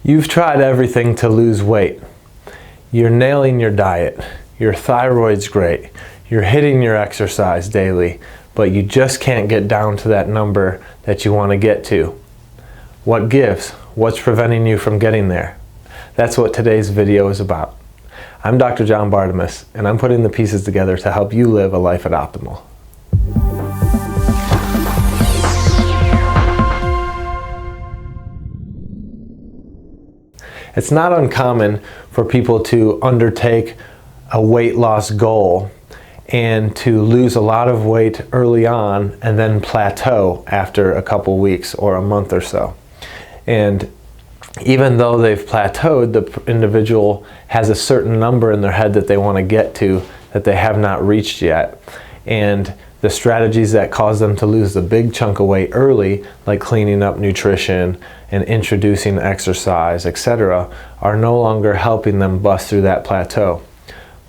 You've tried everything to lose weight. You're nailing your diet. Your thyroid's great. You're hitting your exercise daily, but you just can't get down to that number that you want to get to. What gives? What's preventing you from getting there? That's what today's video is about. I'm Dr. John Bartemus, and I'm putting the pieces together to help you live a life at optimal. It's not uncommon for people to undertake a weight loss goal and to lose a lot of weight early on and then plateau after a couple weeks or a month or so. And even though they've plateaued, the individual has a certain number in their head that they want to get to that they have not reached yet. And the strategies that cause them to lose the big chunk of weight early, like cleaning up nutrition and introducing exercise, etc., are no longer helping them bust through that plateau.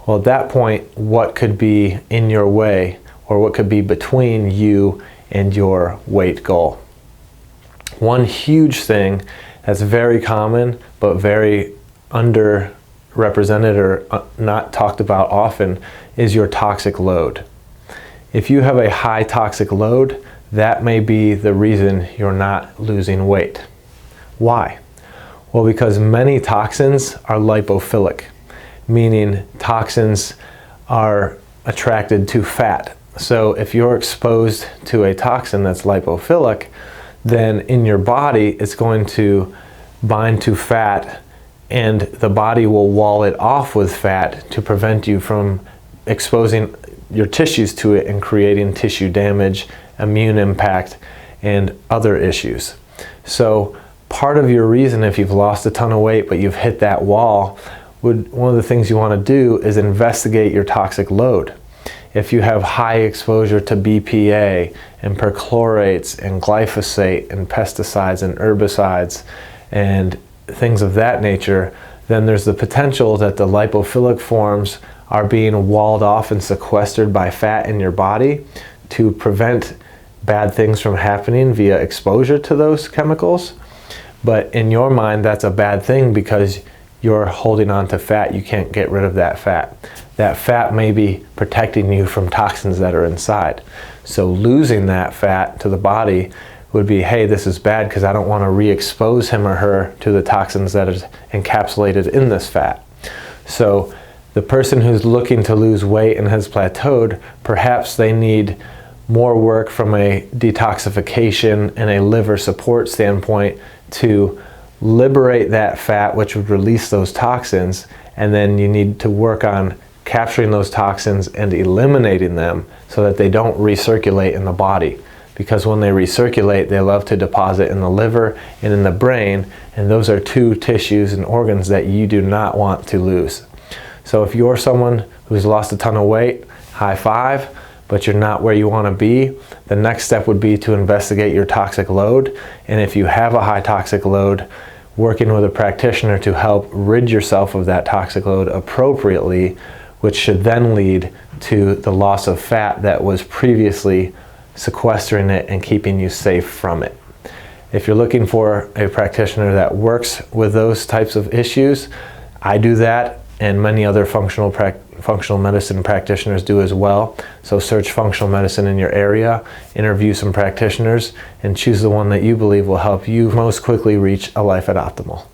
Well, at that point, what could be in your way, or what could be between you and your weight goal? One huge thing that's very common but very underrepresented or not talked about often is your toxic load. If you have a high toxic load, that may be the reason you're not losing weight. Why? Well, because many toxins are lipophilic, meaning toxins are attracted to fat. So if you're exposed to a toxin that's lipophilic, then in your body it's going to bind to fat, and the body will wall it off with fat to prevent you from exposing your tissues to it and creating tissue damage, immune impact, and other issues. So part of your reason, if you've lost a ton of weight but you've hit that wall, one of the things you want to do is investigate your toxic load. If you have high exposure to BPA and perchlorates and glyphosate and pesticides and herbicides and things of that nature, then there's the potential that the lipophilic forms are being walled off and sequestered by fat in your body to prevent bad things from happening via exposure to those chemicals. But in your mind, that's a bad thing because you're holding on to fat. You can't get rid of that fat. That fat may be protecting you from toxins that are inside. So losing that fat to the body would be, hey, this is bad because I don't want to re-expose him or her to the toxins that are encapsulated in this fat. So the person who's looking to lose weight and has plateaued, perhaps they need more work from a detoxification and a liver support standpoint to liberate that fat, which would release those toxins, and then you need to work on capturing those toxins and eliminating them so that they don't recirculate in the body. Because when they recirculate, they love to deposit in the liver and in the brain, and those are two tissues and organs that you do not want to lose. So if you're someone who's lost a ton of weight, high five, but you're not where you want to be, the next step would be to investigate your toxic load. And if you have a high toxic load, working with a practitioner to help rid yourself of that toxic load appropriately, which should then lead to the loss of fat that was previously sequestering it and keeping you safe from it. If you're looking for a practitioner that works with those types of issues, I do that, and many other functional medicine practitioners do as well. So search functional medicine in your area, interview some practitioners, and choose the one that you believe will help you most quickly reach a life at optimal.